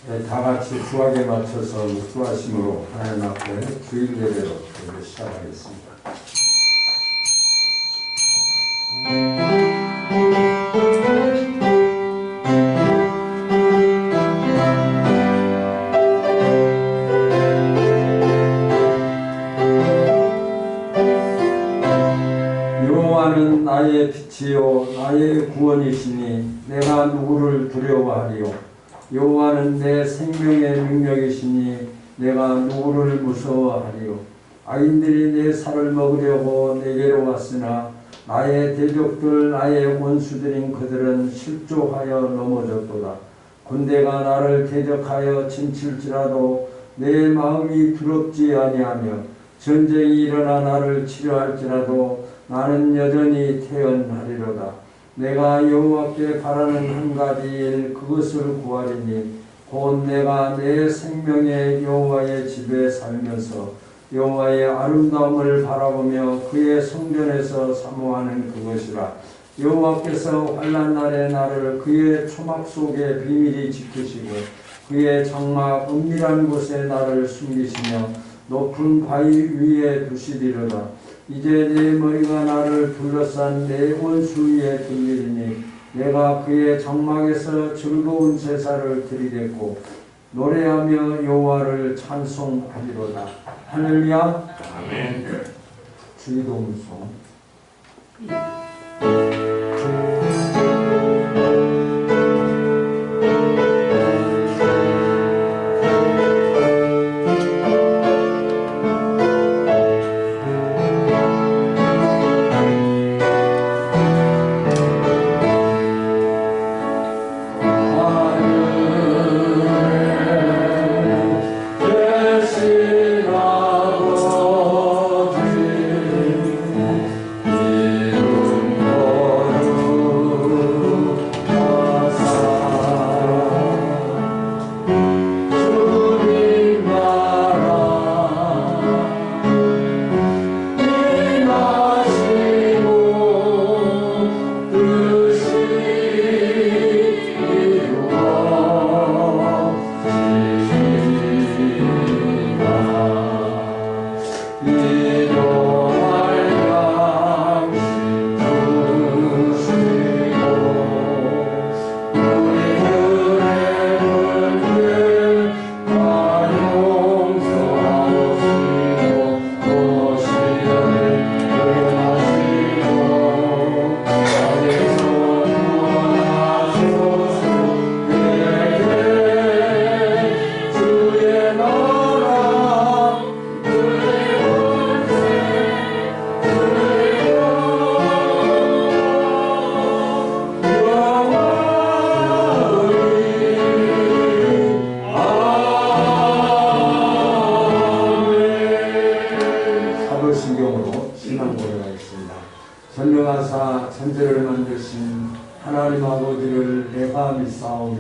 다 같이 수학에 맞춰서 수화심으로 하나님 앞에 주일 예배로 시작하겠습니다. 여호와는 나의 빛이요 나의 구원이시니 내가 누구를 두려워하리요. 여호와는 내 생명의 능력이시니 내가 누구를 무서워하리요. 악인들이 내 살을 먹으려고 내게로 왔으나 나의 대적들 나의 원수들인 그들은 실족하여 넘어졌도다. 군대가 나를 대적하여 침칠지라도 내 마음이 두렵지 아니하며 전쟁이 일어나 나를 치료할지라도 나는 여전히 태연하리로다. 내가 여호와께 바라는 한 가지 일 그것을 구하리니 곧 내가 내 생명의 여호와의 집에 살면서 여호와의 아름다움을 바라보며 그의 성전에서 사모하는 그것이라. 여호와께서 환난 날에 나를 그의 초막 속에 비밀히 지키시고 그의 장막 은밀한 곳에 나를 숨기시며 높은 바위 위에 두시리로다. 이제 내 머리가 나를 둘러싼 내 원수 위에 들리리니 내가 그의 장막에서 즐거운 제사를 드리겠고 노래하며 여호와를 찬송하리로다. 할렐루야. 아멘. 주의동송. 전능하사 천지를 만드신 하나님 아버지를 내가 믿사오며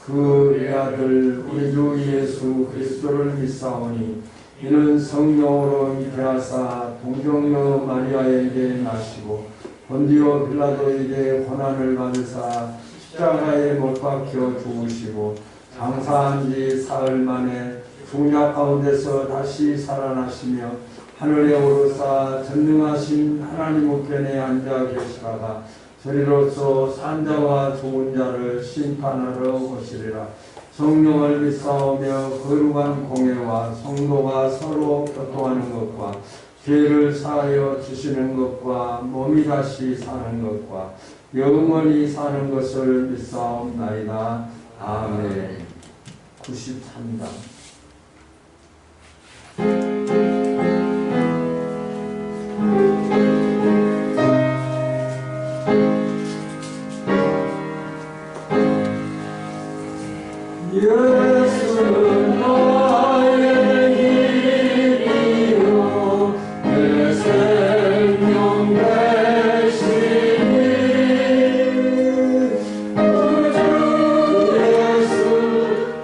그 외아들 우리 주 예수 그리스도를 믿사오니 이는 성령으로 잉태하사 동정녀 마리아에게 나시고 본디오 빌라도에게 고난을 받으사 십자가에 못 박혀 죽으시고 장사한 지 사흘 만에 죽은 자 가운데서 다시 살아나시며 하늘에 오르사 전능하신 하나님 우편에 앉아 계시다가 저리로서 산자와 죽은 자를 심판하러 오시리라. 성령을 믿사오며 거룩한 공회와 성도가 서로 교통하는 것과 죄를 사하여 주시는 것과 몸이 다시 사는 것과 영원히 사는 것을 믿사옵나이다. 아멘. 93장. 예수는 나의 길이요 내 생명 되시니 구주 예수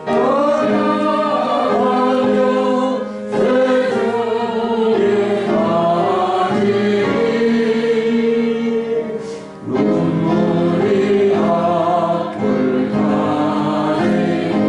떠나가며 세상에 가리니 눈물이 앞을 가리고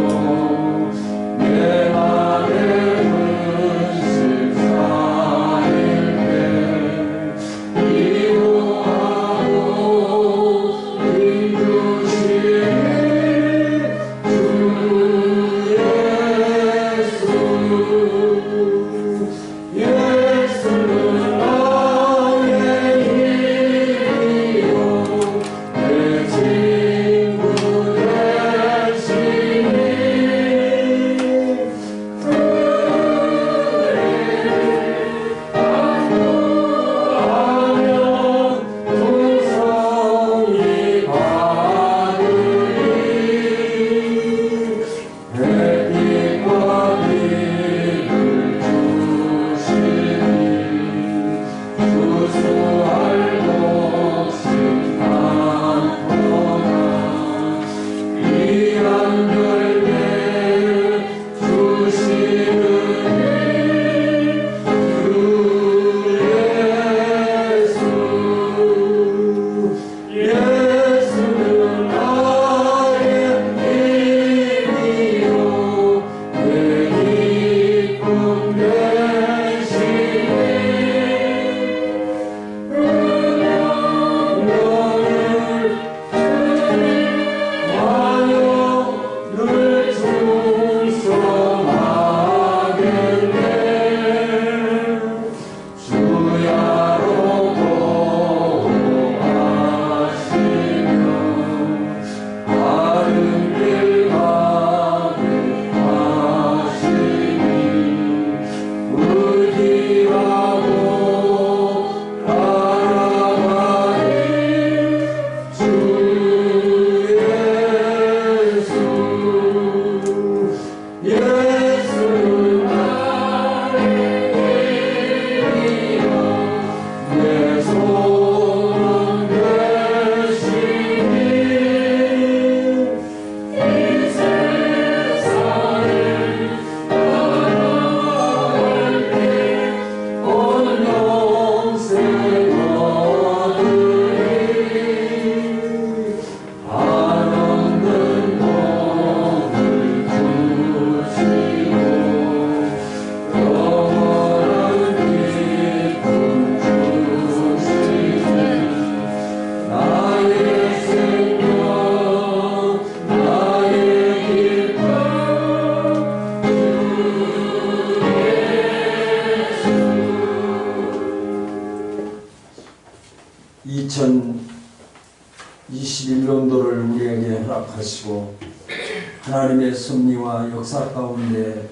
하나님의 섭리와 역사 가운데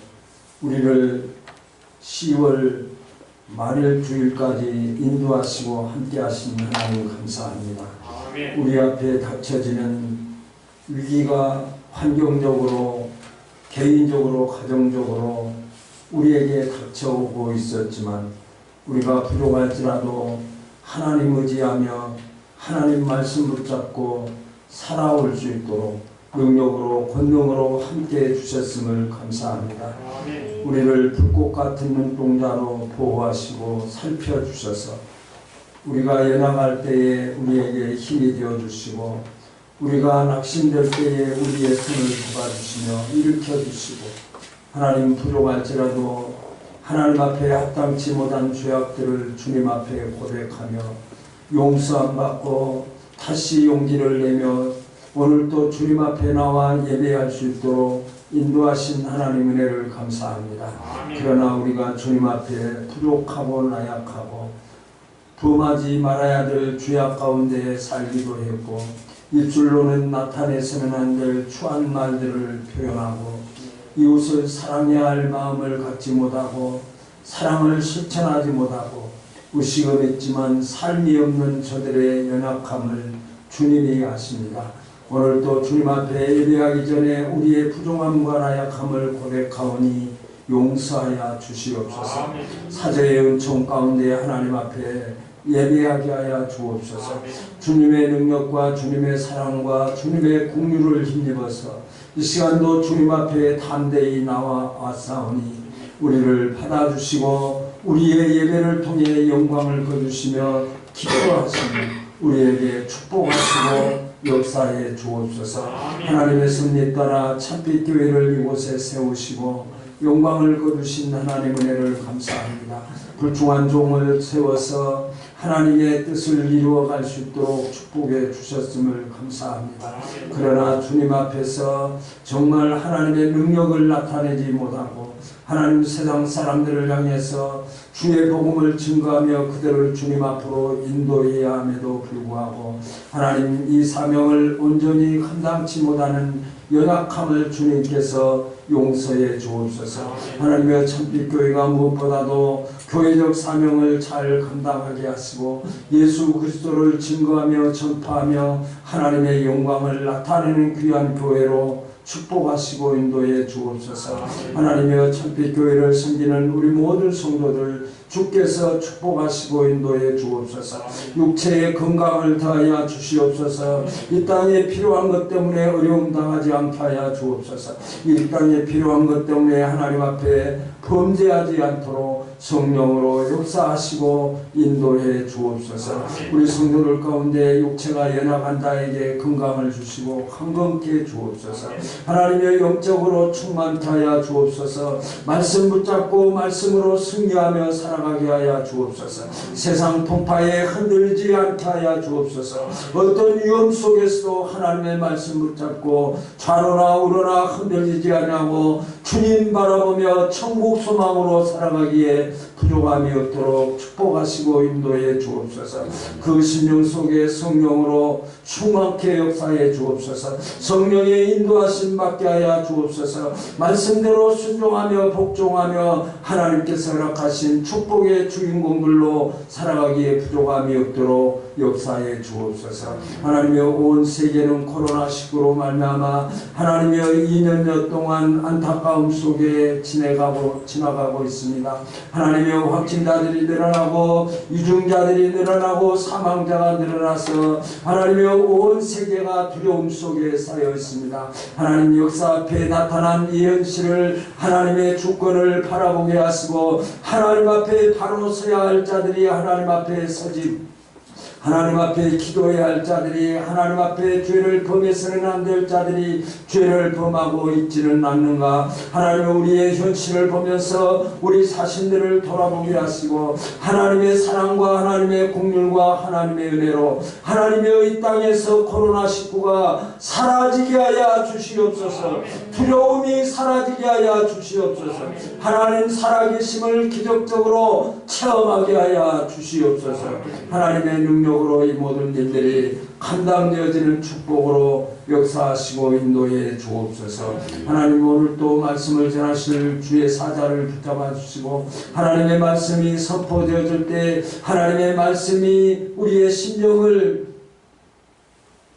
우리를 10월 말일 주일까지 인도하시고 함께 하신 하나님 감사합니다. 우리 앞에 닥쳐지는 위기가 환경적으로, 개인적으로, 가정적으로 우리에게 닥쳐오고 있었지만 우리가 부족할지라도 하나님 의지하며 하나님 말씀 붙잡고 살아올 수 있도록 능력으로 권능으로 함께해 주셨음을 감사합니다. 우리를 불꽃 같은 눈동자로 보호하시고 살펴주셔서 우리가 연약할 때에 우리에게 힘이 되어주시고 우리가 낙심될 때에 우리의 손을 잡아주시며 일으켜주시고 하나님 부족할지라도 하나님 앞에 합당치 못한 죄악들을 주님 앞에 고백하며 용서 받고 다시 용기를 내며 오늘도 주님 앞에 나와 예배할 수 있도록 인도하신 하나님 은혜를 감사합니다. 그러나 우리가 주님 앞에 부족하고 나약하고 범하지 말아야 될 죄악 가운데 살기도 했고 입술로는 나타내서는 안 될 추한 말들을 표현하고 이웃을 사랑해야 할 마음을 갖지 못하고 사랑을 실천하지 못하고 의식은 있지만 삶이 없는 저들의 연약함을 주님이 아십니다. 오늘도 주님 앞에 예배하기 전에 우리의 부족함과 나약함을 고백하오니 용서하여 주시옵소서. 사제의 은총 가운데 하나님 앞에 예배하게 하여 주옵소서. 주님의 능력과 주님의 사랑과 주님의 긍휼을 힘입어서 이 시간도 주님 앞에 담대히 나와왔사오니 우리를 받아주시고 우리의 예배를 통해 영광을 거두시며 기뻐하시니 우리에게 축복하시고 역사에 주옵소서. 하나님의 섭리 따라 참빛 교회를 이곳에 세우시고 영광을 거두신 하나님 은혜를 감사합니다. 불중한 종을 세워서 하나님의 뜻을 이루어갈 수 있도록 축복해 주셨음을 감사합니다. 그러나 주님 앞에서 정말 하나님의 능력을 나타내지 못하고 하나님 세상 사람들을 향해서 주의 복음을 증거하며 그들을 주님 앞으로 인도해야 함에도 불구하고 하나님 이 사명을 온전히 감당치 못하는 연약함을 주님께서 용서해 주옵소서. 하나님의 참빛교회가 무엇보다도 교회적 사명을 잘 감당하게 하시고 예수 그리스도를 증거하며 전파하며 하나님의 영광을 나타내는 귀한 교회로 축복하시고 인도해 주옵소서. 하나님의 참빛교회를 섬기는 우리 모든 성도들 주께서 축복하시고 인도해 주옵소서. 육체의 건강을 더하여 주시옵소서. 이 땅에 필요한 것 때문에 어려움 당하지 않게 하여 주옵소서. 이 땅에 필요한 것 때문에 하나님 앞에 범죄하지 않도록 성령으로 역사하시고 인도해 주옵소서. 우리 성도들 가운데 육체가 연약한 자에게 건강을 주시고 강건케 주옵소서. 하나님의 영적으로 충만케 하여 주옵소서. 말씀 붙잡고 말씀으로 승리하며 살아가게 하여 주옵소서. 세상 풍파에 흔들리지 않게 하여 주옵소서. 어떤 위험 속에서도 하나님의 말씀 붙잡고 좌로나 우로나 흔들리지 않냐고 주님 바라보며 천국 소망으로 살아가기에 부족함이 없도록 축복하시고 인도해 주옵소서. 그 심령 속에 성령으로 충만케 역사해 주옵소서. 성령의 인도하심 받게 하여 주옵소서. 말씀대로 순종하며 복종하며 하나님께서 허락하신 축복의 주인공들로 살아가기에 부족함이 없도록 역사해 주옵소서. 하나님의 온 세계는 코로나19로 말미암아 하나님의 2년여 동안 안타까움 속에 지나가고 있습니다. 하나님의 확진자들이 늘어나고 유증자들이 늘어나고 사망자가 늘어나서 하나님의 온 세계가 두려움 속에 쌓여 있습니다. 하나님 역사 앞에 나타난 이 현실을 하나님의 주권을 바라보게 하시고 하나님 앞에 바로 서야 할 자들이 하나님 앞에 서지 하나님 앞에 기도해야 할 자들이 하나님 앞에 죄를 범해서는 안 될 자들이 죄를 범하고 있지는 않는가. 하나님 우리의 현실을 보면서 우리 자신들을 돌아보게 하시고 하나님의 사랑과 하나님의 긍휼과 하나님의 은혜로 하나님의 이 땅에서 코로나19가 사라지게 하여 주시옵소서. 두려움이 사라지게 하여 주시옵소서. 하나님 살아계심을 기적적으로 체험하게 하여 주시옵소서. 하나님의 능력으로 이 모든 일들이 감당되어지는 축복으로 역사하시고 인도해 주옵소서. 하나님 오늘 또 말씀을 전하실 주의 사자를 붙잡아 주시고 하나님의 말씀이 선포되어질 때 하나님의 말씀이 우리의 심령을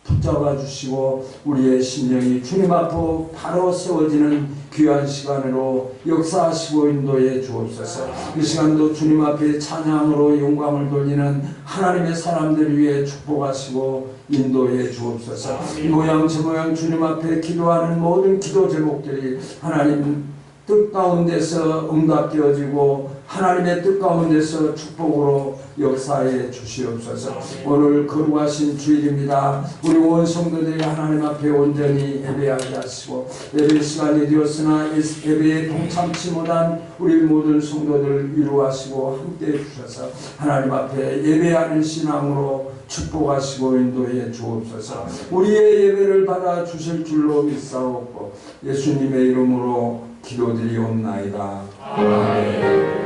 붙잡아 주시고 우리의 심령이 주님 앞으로 바로 세워지는 귀한 시간으로 역사하시고 인도해 주옵소서. 이 시간도 주님 앞에 찬양으로 영광을 돌리는 하나님의 사람들 위해 축복하시고 인도해 주옵소서. 이 모양 저 모양 주님 앞에 기도하는 모든 기도 제목들이 하나님 뜻 가운데서 응답되어지고 하나님의 뜻 가운데서 축복으로 역사해 주시옵소서. 오늘 거룩하신 주일입니다. 우리 온 성도들이 하나님 앞에 온전히 예배하게 하시고 예배 시간이 되었으나 예배에 동참치 못한 우리 모든 성도들을 위로하시고 함께해 주셔서 하나님 앞에 예배하는 신앙으로 축복하시고 인도해 주옵소서. 우리의 예배를 받아 주실 줄로 믿사옵고 예수님의 이름으로 기도드리옵나이다. 아멘.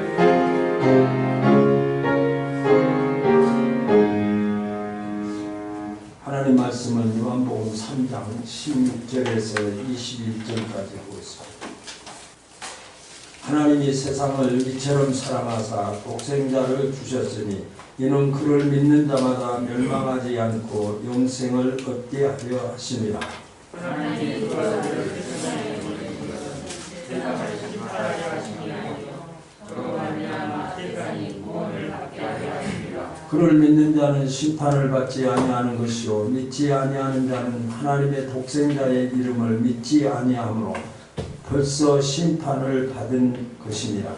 하나님 말씀은 요한복음 3장 16절에서 21절까지 보겠습니다. 하나님이 세상을 이처럼 사랑하사 독생자를 주셨으니 이는 그를 믿는 자마다 멸망하지 않고 영생을 얻게 하려 하심이라. 그를 믿는 자는 심판을 받지 아니하는 것이요 믿지 아니하는 자는 하나님의 독생자의 이름을 믿지 아니하므로 벌써 심판을 받은 것이니라.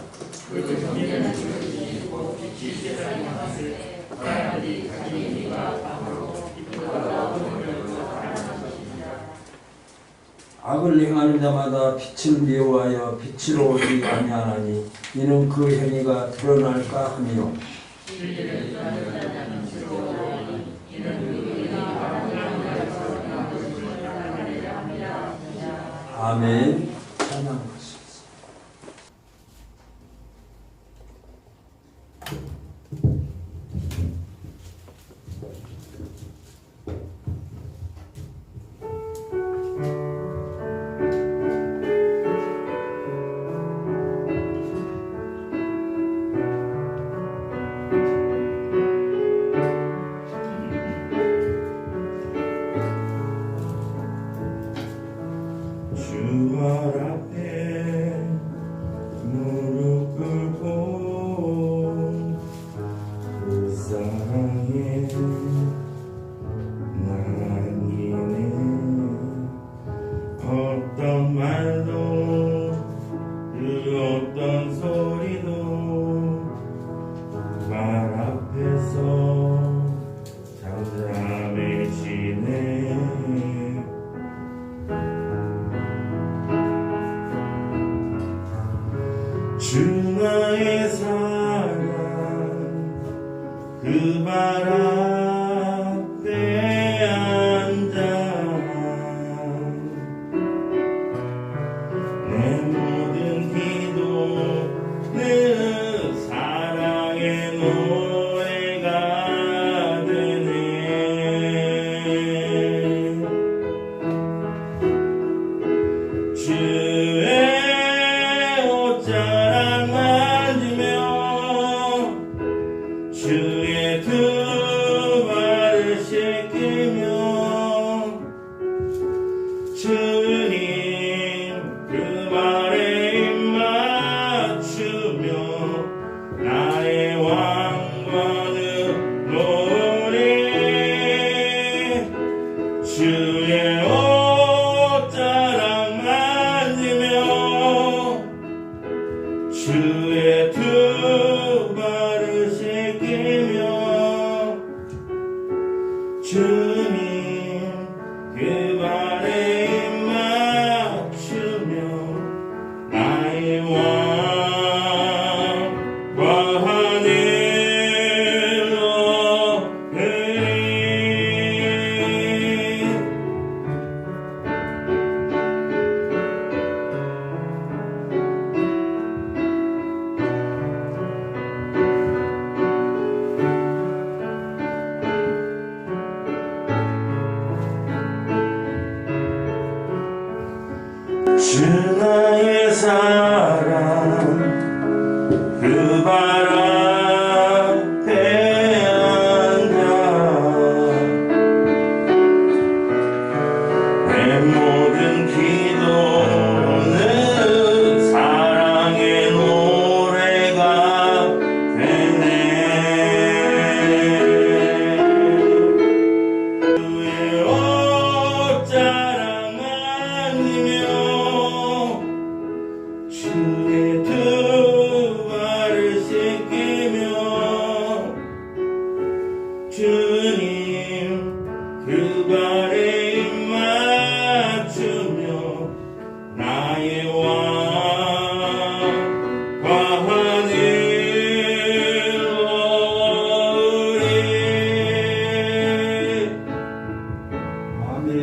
악을 행하는 자마다 빛을 미워하여 빛으로 오지 아니하나니 이는 그 행위가 드러날까 함이요 아멘. 찬양하시겠습니다. 주나의 사랑 그 발 앞에 앉아 내 모든 기도는 사랑의 노래가 되네. 주의 옷자락 만지며 주의 두 발을 씻기며 주님 그 발에 사랑 그 발 앞에 앉아 내 모든 기도는 사랑의 노래가 되네. 주의 옷자락 만지며 주의 두 발을 씻기며 주님 그 발에 입 맞추며 나의 왕과 하늘 오리. 아멘.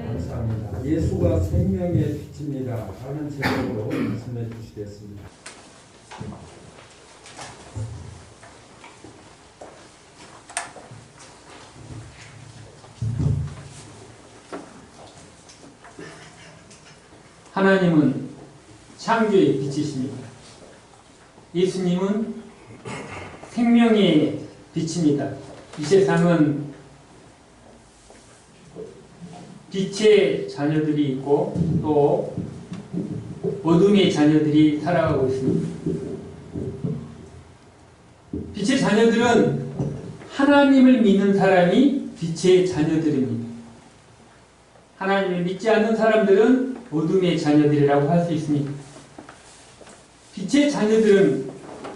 감사합니다. 예수가 생명의 빛입니다. 하는 제목으로 말씀해 주시겠습니다. 하나님은 창조의 빛이십니다. 예수님은 생명의 빛입니다. 이 세상은 빛의 자녀들이 있고 또 어둠의 자녀들이 살아가고 있습니다. 빛의 자녀들은 하나님을 믿는 사람이 빛의 자녀들입니다. 하나님을 믿지 않는 사람들은 어둠의 자녀들이라고 할 수 있습니다. 빛의 자녀들은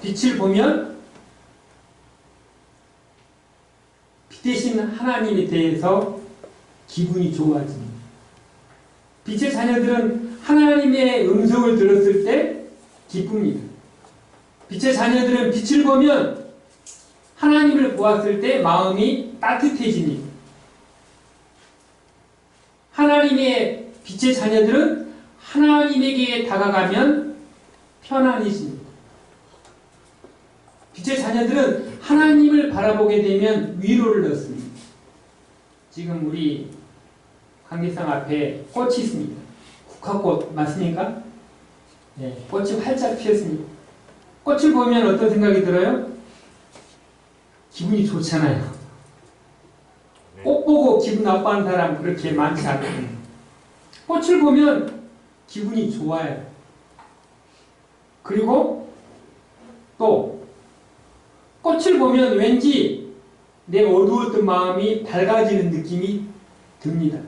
빛을 보면 빛 대신 하나님에 대해서 기분이 좋아집니다. 빛의 자녀들은 하나님의 음성을 들었을 때 기쁩니다. 빛의 자녀들은 빛을 보면 하나님을 보았을 때 마음이 따뜻해집니다. 하나님의 빛의 자녀들은 하나님에게 다가가면 편안해집니다. 빛의 자녀들은 하나님을 바라보게 되면 위로를 얻습니다. 지금 우리 강기상 앞에 꽃이 있습니다. 국화꽃 맞습니까? 네, 꽃이 활짝 피었습니다. 꽃을 보면 어떤 생각이 들어요? 기분이 좋잖아요. 꽃 보고 기분 나빠하는 사람 그렇게 많지 않거든요. 꽃을 보면 기분이 좋아요. 그리고 또 꽃을 보면 왠지 내 어두웠던 마음이 밝아지는 느낌이 듭니다.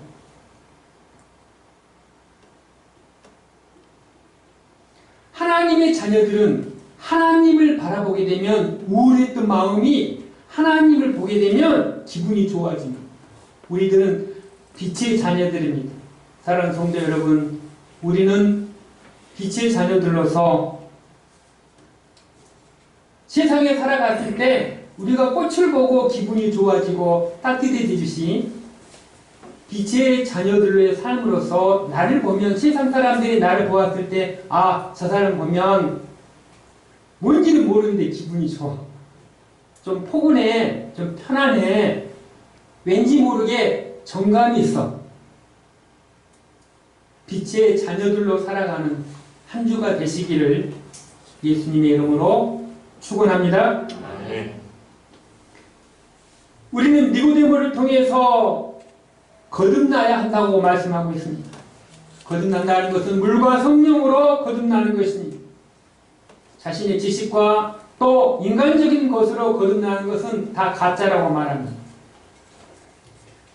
하나님의 자녀들은 하나님을 바라보게 되면 우울했던 마음이 하나님을 보게 되면 기분이 좋아집니다. 우리들은 빛의 자녀들입니다. 사랑하는 성도 여러분, 우리는 빛의 자녀들로서 세상에 살아갔을 때 우리가 꽃을 보고 기분이 좋아지고 따뜻해지듯이 빛의 자녀들의 삶으로서 나를 보면 세상 사람들이 나를 보았을 때 아, 저 사람 보면 뭔지는 모르는데 기분이 좋아. 좀 포근해, 좀 편안해. 왠지 모르게 정감이 있어. 빛의 자녀들로 살아가는 한 주가 되시기를 예수님의 이름으로 축원합니다. 우리는 니고데모를 통해서 거듭나야 한다고 말씀하고 있습니다. 거듭난다는 것은 물과 성령으로 거듭나는 것입니다. 자신의 지식과 또 인간적인 것으로 거듭나는 것은 다 가짜라고 말합니다.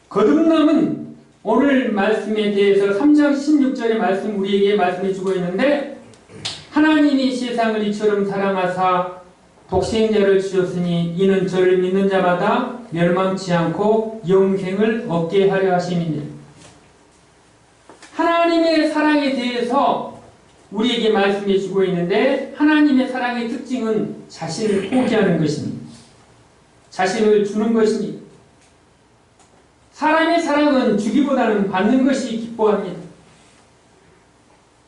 거듭남은 오늘 말씀에 대해서 3장 16절의 말씀 우리에게 말씀해 주고 있는데 하나님이 세상을 이처럼 사랑하사 독생자를 주셨으니 이는 저를 믿는 자마다 멸망치 않고 영생을 얻게 하려 하심이니라. 하나님의 사랑에 대해서 우리에게 말씀해 주고 있는데 하나님의 사랑의 특징은 자신을 포기하는 것입니다. 자신을 주는 것입니다. 사람의 사랑은 주기보다는 받는 것이 기뻐합니다.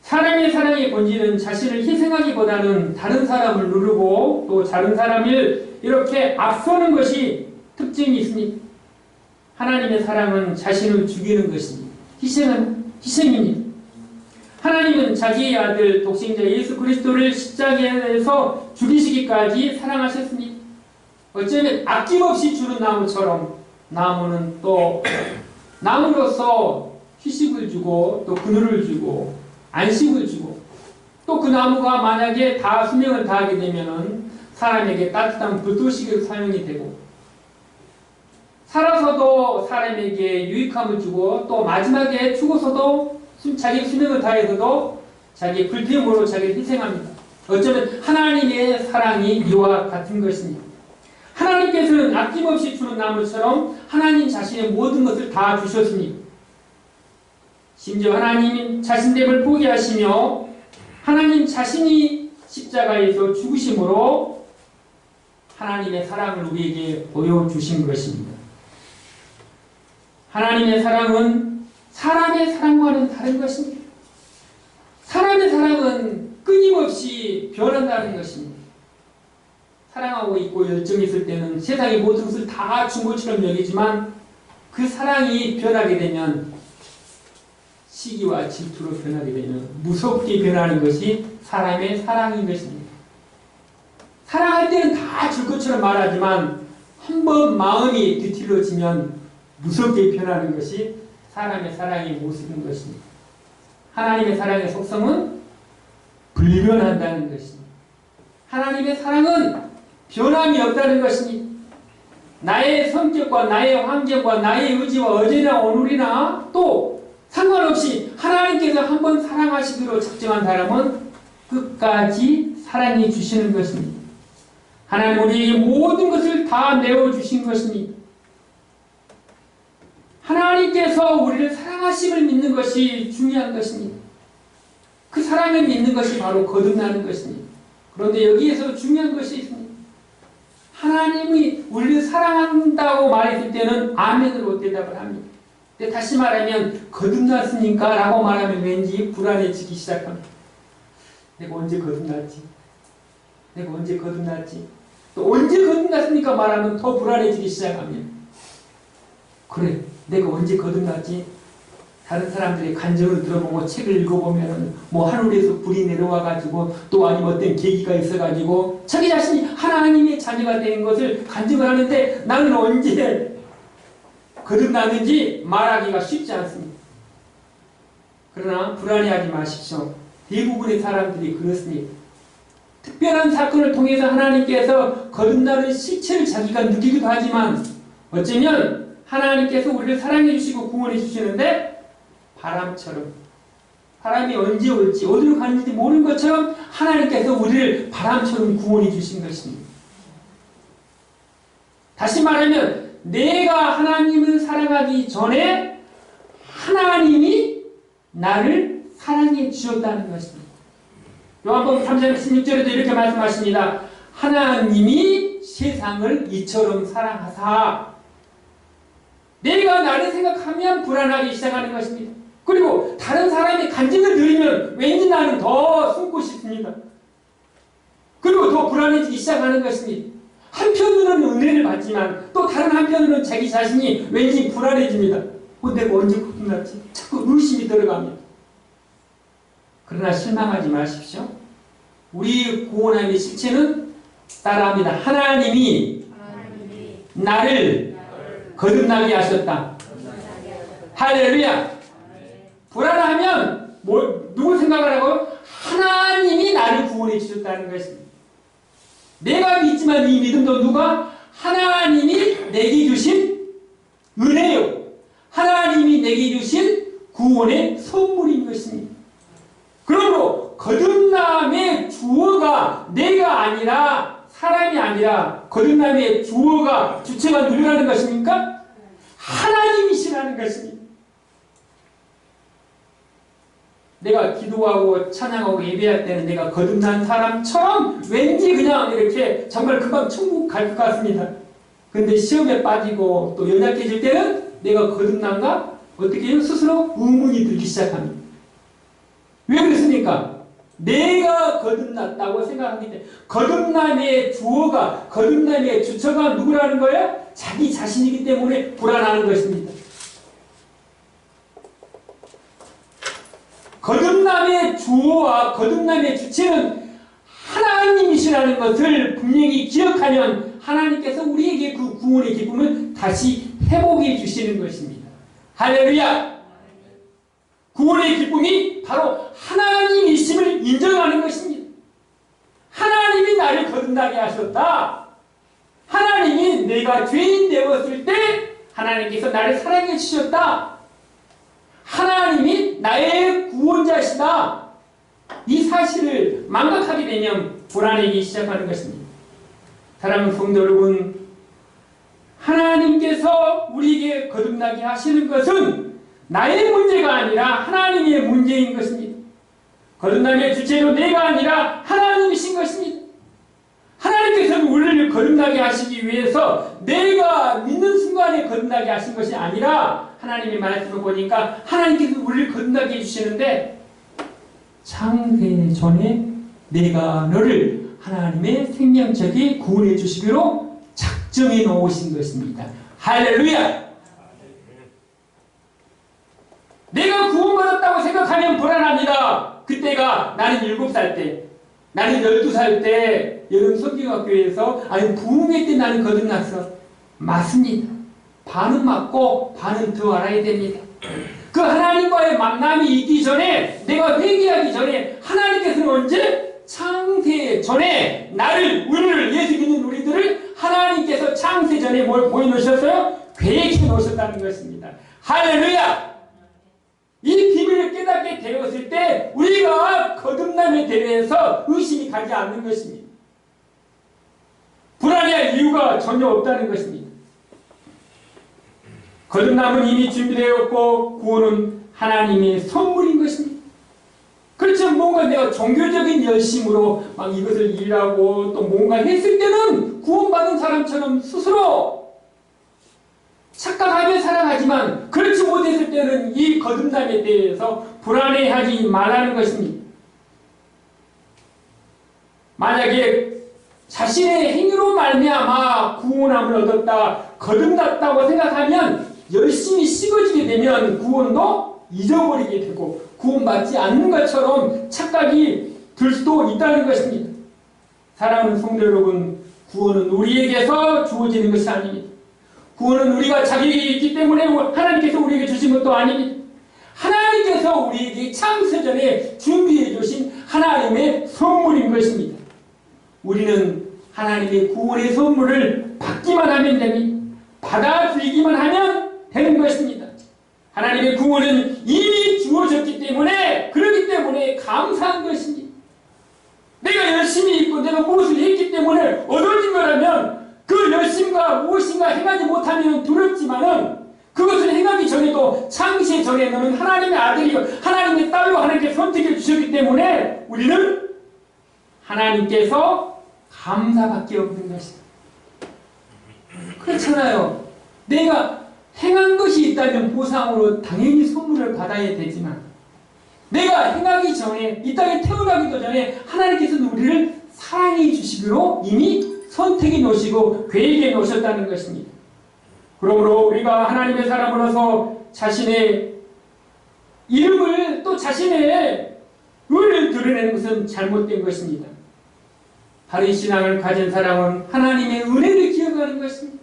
사람의 사랑의 본질은 자신을 희생하기보다는 다른 사람을 누르고 또 다른 사람을 이렇게 앞서는 것이 특징이 있습니다. 하나님의 사랑은 자신을 죽이는 것입니다. 희생입니다. 하나님은 자기의 아들 독생자 예수 그리스도를 십자가에서 죽이시기까지 사랑하셨습니다. 어쩌면 아낌없이 주는 나무처럼 나무는 또 나무로서 휴식을 주고 또 그늘을 주고 안식을 주고 또 그 나무가 만약에 다 수명을 다하게 되면은 사람에게 따뜻한 불도시기로 사용이 되고 살아서도 사람에게 유익함을 주고 또 마지막에 죽어서도 자기 수명을 다해서도 자기 불태움으로 자기를 희생합니다. 어쩌면 하나님의 사랑이 이와 같은 것입니다. 하나님께서는 아낌없이 주는 나무처럼 하나님 자신의 모든 것을 다 주셨습니다. 심지어 하나님 자신됨을 포기하시며 하나님 자신이 십자가에서 죽으심으로 하나님의 사랑을 우리에게 보여주신 것입니다. 하나님의 사랑은 사람의 사랑과는 다른 것입니다. 사람의 사랑은 끊임없이 변한다는 것입니다. 사랑하고 있고 열정이 있을 때는 세상의 모든 것을 다 준 것처럼 여기지만 그 사랑이 변하게 되면 시기와 질투로 변하게 되면 무섭게 변하는 것이 사람의 사랑인 것입니다. 사랑할 때는 다 줄 것처럼 말하지만 한번 마음이 뒤틀어지면 무섭게 변하는 것이 사람의 사랑의 모습인 것입니다. 하나님의 사랑의 속성은 불변한다는 것입니다. 하나님의 사랑은 변함이 없다는 것입니다. 나의 성격과 나의 환경과 나의 의지와 어제나 오늘이나 또 상관없이 하나님께서 한번 사랑하시기로 작정한 사람은 끝까지 사랑해 주시는 것입니다. 하나님 우리에게 모든 것을 다 내어주신 것입니다. 하나님께서 우리를 사랑하심을 믿는 것이 중요한 것입니다. 그 사랑을 믿는 것이 바로 거듭나는 것입니다. 그런데 여기에서 중요한 것이 있습니다. 하나님이 우리를 사랑한다고 말했을 때는 아멘으로 대답을 합니다. 근데 다시 말하면 거듭났습니까? 라고 말하면 왠지 불안해지기 시작합니다. 내가 언제 거듭났지? 내가 언제 거듭났지? 또 언제 거듭났습니까? 말하면 더 불안해지기 시작합니다. 그래, 내가 언제 거듭났지? 다른 사람들의 간증을 들어보고 책을 읽어보면 뭐 하늘에서 불이 내려와가지고 또 아니면 어떤 계기가 있어가지고 자기 자신이 하나님의 자녀가 되는 것을 간증을 하는데 나는 언제 거듭났는지 말하기가 쉽지 않습니다. 그러나 불안해하지 마십시오. 대부분의 사람들이 그렇습니다. 특별한 사건을 통해서 하나님께서 거듭나는 실체를 자기가 느끼기도 하지만 어쩌면 하나님께서 우리를 사랑해 주시고 구원해 주시는데 바람처럼 바람이 언제 올지 어디로 가는지 모르는 것처럼 하나님께서 우리를 바람처럼 구원해 주신 것입니다. 다시 말하면 내가 하나님을 사랑하기 전에 하나님이 나를 사랑해 주셨다는 것입니다. 요한복음 3장 16절에도 이렇게 말씀하십니다. 하나님이 세상을 이처럼 사랑하사 내가 나를 생각하면 불안하기 시작하는 것입니다. 그리고 다른 사람이 간증을 들으면 왠지 나는 더 숨고 싶습니다. 그리고 더 불안해지기 시작하는 것입니다. 한편으로는 은혜를 받지만 또 다른 한편으로는 자기 자신이 왠지 불안해집니다. 내가 언제 거듭났지? 자꾸 의심이 들어갑니다. 그러나 실망하지 마십시오. 우리 구원함의 실체는 따라합니다. 하나님이 나를 거듭나게 하셨다. 할렐루야. 불안하면 누구 생각을 하고 하나님이 나를 구원해 주셨다는 것입니다. 내가 믿지만 이 믿음도 누가? 하나님이 내게 주신 은혜요. 하나님이 내게 주신 구원의 선물인 것입니다. 그러므로 거듭남의 주어가 내가 아니라 사람이 아니라 거듭남의 주어가 주체가 누구라는 것입니까? 하나님이시라는 것입니다. 내가 기도하고 찬양하고 예배할 때는 내가 거듭난 사람처럼 왠지 그냥 이렇게 정말 금방 천국 갈 것 같습니다. 그런데 시험에 빠지고 또 연약해질 때는 내가 거듭난가? 어떻게 해요? 스스로 의문이 들기 시작합니다. 왜 그렇습니까? 내가 거듭났다고 생각하기 때문에 거듭남의 주어가 거듭남의 주처가 누구라는 거예요? 자기 자신이기 때문에 불안하는 것입니다. 거듭남의 주어와 거듭남의 주체는 하나님이시라는 것을 분명히 기억하면 하나님께서 우리에게 그 구원의 기쁨을 다시 회복해 주시는 것입니다. 할렐루야! 구원의 기쁨이 바로 하나님이심을 인정하는 것입니다. 하나님이 나를 거듭나게 하셨다. 하나님이 내가 죄인 되었을 때 하나님께서 나를 사랑해 주셨다. 하나님이 나의 구원자시다. 이 사실을 망각하게 되면 불안해지기 시작하는 것입니다. 사랑하는 성도 여러분, 하나님께서 우리에게 거듭나게 하시는 것은 나의 문제가 아니라 하나님의 문제인 것입니다. 거듭남의 주체로 내가 아니라 하나님이신 것입니다. 하나님께서는 우리를 거듭나게 하시기 위해서 내가 믿는 순간에 거듭나게 하신 것이 아니라 하나님의 말씀을 보니까 하나님께서 우리를 거듭나게 해주시는데 창세 전에 내가 너를 하나님의 생명책에 구원해 주시기로 작정해 놓으신 것입니다. 할렐루야! 내가 구원받았다고 생각하면 불안합니다. 그때가 나는 7살 때, 나는 12살 때 여름 성경학교에서 아니 부흥회 때 나는 거듭났어. 맞습니다. 반은 맞고 반은 더 알아야 됩니다. 그 하나님과의 만남이 있기 전에 내가 회개하기 전에 하나님께서는 언제? 창세 전에 나를 우리를 예수 믿는 우리들을 하나님께서 창세 전에 뭘 보여놓으셨어요? 계획해 놓으셨다는 것입니다. 할렐루야! 이 비밀을 깨닫게 되었을 때 우리가 거듭남의 대회에서 의심이 가지 않는 것입니다. 불안해할 이유가 전혀 없다는 것입니다. 거듭남은 이미 준비되었고 구원은 하나님의 선물인 것입니다. 그렇죠. 뭔가 내가 종교적인 열심으로 막 이것을 일하고 또 뭔가 했을 때는 구원받은 사람처럼 스스로 착각하며 살아가지만 그렇지 못했을 때는 이 거듭남에 대해서 불안해하지 말라는 것입니다. 만약에 자신의 행위로 말미암아 구원함을 얻었다, 거듭났다고 생각하면 열심히 식어지게 되면 구원도 잊어버리게 되고 구원받지 않는 것처럼 착각이 들 수도 있다는 것입니다. 사랑하는 성도 여러분, 구원은 우리에게서 주어지는 것이 아닙니다. 구원은 우리가 자격이 있기 때문에 하나님께서 우리에게 주신 것도 아닙니다. 하나님께서 우리에게 창세전에 준비해 주신 하나님의 선물인 것입니다. 우리는 하나님의 구원의 선물을 받기만 하면 됩니다. 받아들이기만 하면 되는 것입니다. 하나님의 구원은 이미 주어졌기 때문에 그렇기 때문에 감사한 것입니다. 내가 열심히 있고 내가 무엇을 했기 때문에 얻어진 거라면 그 열심과 무엇인가 행하지 못하면 두렵지만은 그것을 행하기 전에도 창세 전에 너는 하나님의 아들이요 하나님의 딸로 하나님께 선택해 주셨기 때문에 우리는 하나님께서 감사밖에 없는 것입니다. 그렇잖아요. 내가 행한 것이 있다면 보상으로 당연히 선물을 받아야 되지만 내가 행하기 전에 이 땅에 태어나기도 전에 하나님께서는 우리를 사랑해 주시기로 이미 선택해 놓으시고 계획해 놓으셨다는 것입니다. 그러므로 우리가 하나님의 사람으로서 자신의 이름을 또 자신의 의를 드러내는 것은 잘못된 것입니다. 바른 신앙을 가진 사람은 하나님의 은혜를 기억하는 것입니다.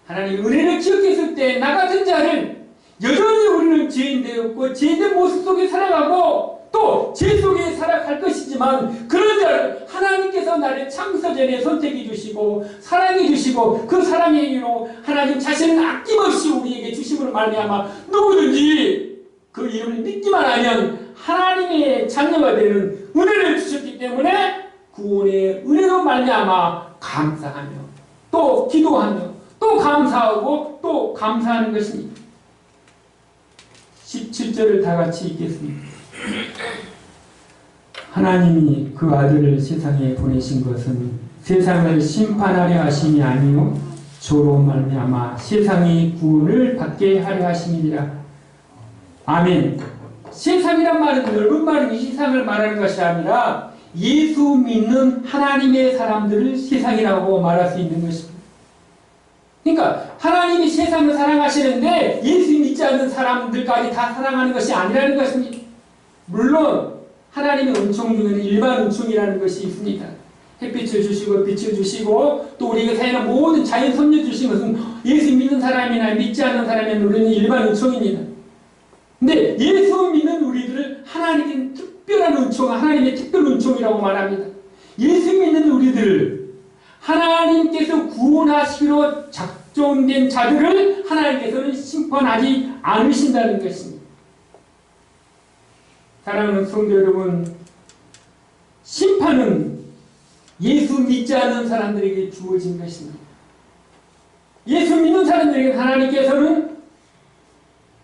하나님의 은혜를 기억했을 때 나 같은 자를 여전히 우리는 죄인 되었고 죄인된 모습 속에 살아가고 또 죄 속에 살아갈 것이지만 그런 자를 하나님께서 나를 창세전에 선택해 주시고 사랑해 주시고 그 사랑의 행위로 하나님 자신은 아낌없이 우리에게 주심으로 말미암아 누구든지 그 이름을 믿기만 하면 하나님의 자녀가 되는 은혜를 주셨기 때문에 구원의 은혜로 말미암아 감사하며 또 기도하며 또 감사하고 또 감사하는 것입니다. 17절을 다 같이 읽겠습니다. 하나님이 그 아들을 세상에 보내신 것은 세상을 심판하려 하심이 아니요 저로 말미암아 세상의 구원을 받게 하려 하심이니라. 아멘. 세상이란 말은 넓은 말은 이 세상을 말하는 것이 아니라 예수 믿는 하나님의 사람들을 세상이라고 말할 수 있는 것입니다. 그러니까 하나님이 세상을 사랑하시는데 예수 믿지 않는 사람들까지 다 사랑하는 것이 아니라는 것입니다. 물론 하나님의 은총 중에는 일반 은총이라는 것이 있습니다. 햇빛을 주시고 빛을 주시고 또 우리에게 사용하는 모든 자연 섭려 주신 것은 예수 믿는 사람이나 믿지 않는 사람의 우리는 일반 은총입니다. 근데 예수 믿는 우리들을 하나님의 특별한 은총, 하나님의 특별 은총이라고 말합니다. 예수 믿는 우리들을 하나님께서 구원하시기로 작정된 자들을 하나님께서는 심판하지 않으신다는 것입니다. 사랑하는 성도 여러분, 심판은 예수 믿지 않는 사람들에게 주어진 것입니다. 예수 믿는 사람들에게 하나님께서는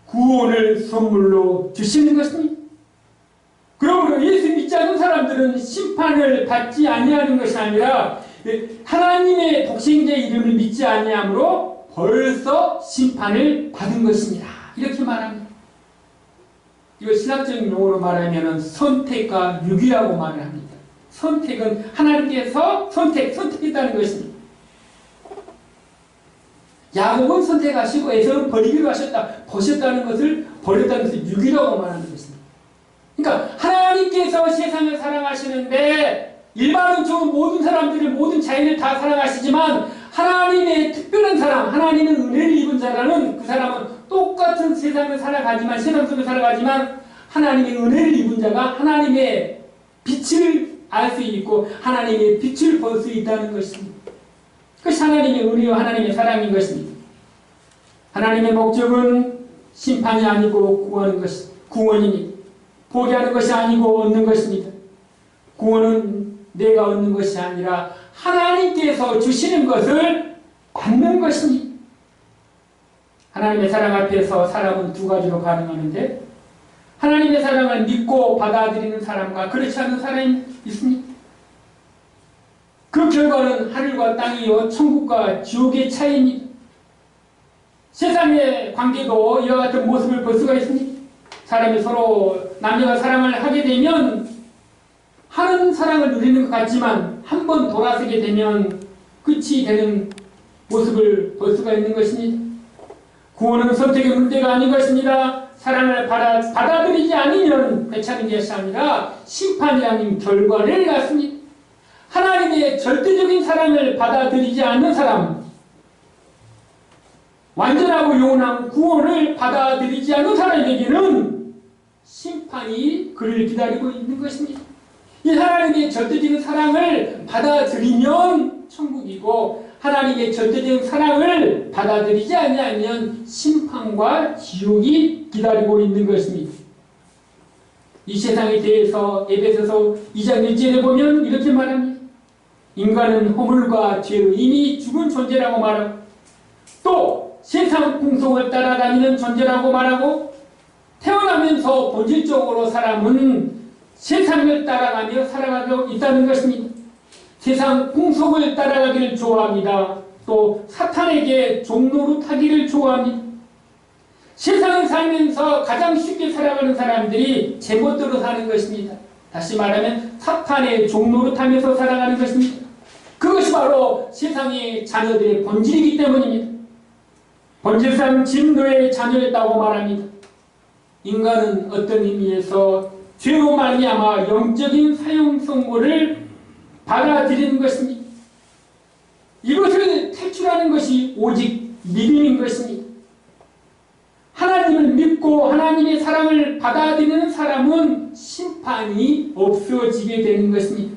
구원을 선물로 주시는 것입니다. 그러므로 예수 믿지 않는 사람들은 심판을 받지 아니하는 것이 아니라 하나님의 독생자의 이름을 믿지 아니하므로 벌써 심판을 받은 것입니다. 이렇게 말합니다. 이거 신학적인 용어로 말하면 선택과 유기라고 말을 합니다. 선택은 하나님께서 선택했다는 것입니다. 야곱은 선택하시고 에서는 버리기로 보셨다는 것을 버렸다는 것을 유기라고 말하는 것입니다. 그러니까 하나님께서 세상을 사랑하시는데 일반 은총은 모든 사람들을 모든 자연을 다 사랑하시지만 하나님의 특별한 사랑, 하나님의 은혜를 입은 자라는 그 사람은 똑같은 세상을 살아가지만 세상 속에 살아가지만 하나님의 은혜를 입은 자가 하나님의 빛을 알 수 있고 하나님의 빛을 볼 수 있다는 것입니다. 그것이 하나님의 은혜와 하나님의 사랑인 것입니다. 하나님의 목적은 심판이 아니고 구원하는 것이 구원입니다. 포기하는 것이 아니고 얻는 것입니다. 구원은 내가 얻는 것이 아니라 하나님께서 주시는 것을 받는 것입니다. 하나님의 사랑 앞에서 사람은 두 가지로 반응하는데 하나님의 사랑을 믿고 받아들이는 사람과 그렇지 않은 사람이 있습니다. 그 결과는 하늘과 땅이요 천국과 지옥의 차이입니다. 세상의 관계도 이와 같은 모습을 볼 수가 있습니다. 사람이 서로 남녀가 사랑을 하게 되면 하는 사랑을 누리는 것 같지만 한 번 돌아서게 되면 끝이 되는 모습을 볼 수가 있는 것입니다. 구원은 선택의 문제가 아닌 것입니다. 사랑을 받아들이지 않으면 괜찮은 것이 아니라 심판이 아닌 결과를 낳습니다. 하나님의 절대적인 사랑을 받아들이지 않는 사람, 완전하고 영원한 구원을 받아들이지 않는 사람에게는 심판이 그를 기다리고 있는 것입니다. 이 하나님의 절대적인 사랑을 받아들이면 천국이고 하나님의 절대적인 사랑을 받아들이지 아니하면 심판과 지옥이 기다리고 있는 것입니다. 이 세상에 대해서 에베소서 2장 1절에 보면 이렇게 말합니다. 인간은 허물과 죄로 이미 죽은 존재라고 말하고 또 세상 풍속을 따라다니는 존재라고 말하고 태어나면서 본질적으로 사람은 세상을 따라가며 살아가고 있다는 것입니다. 세상 풍속을 따라가기를 좋아합니다. 또 사탄에게 종노릇하기를 좋아합니다. 세상을 살면서 가장 쉽게 살아가는 사람들이 제멋대로 사는 것입니다. 다시 말하면 사탄의 종노릇하면서 살아가는 것입니다. 그것이 바로 세상의 자녀들의 본질이기 때문입니다. 본질상 진노의 자녀였다고 말합니다. 인간은 어떤 의미에서 죄로 말미암아 영적인 사형선고를 받아들이는 것입니다. 이것을 탈출하는 것이 오직 믿음인 것입니다. 하나님을 믿고 하나님의 사랑을 받아들이는 사람은 심판이 없어지게 되는 것입니다.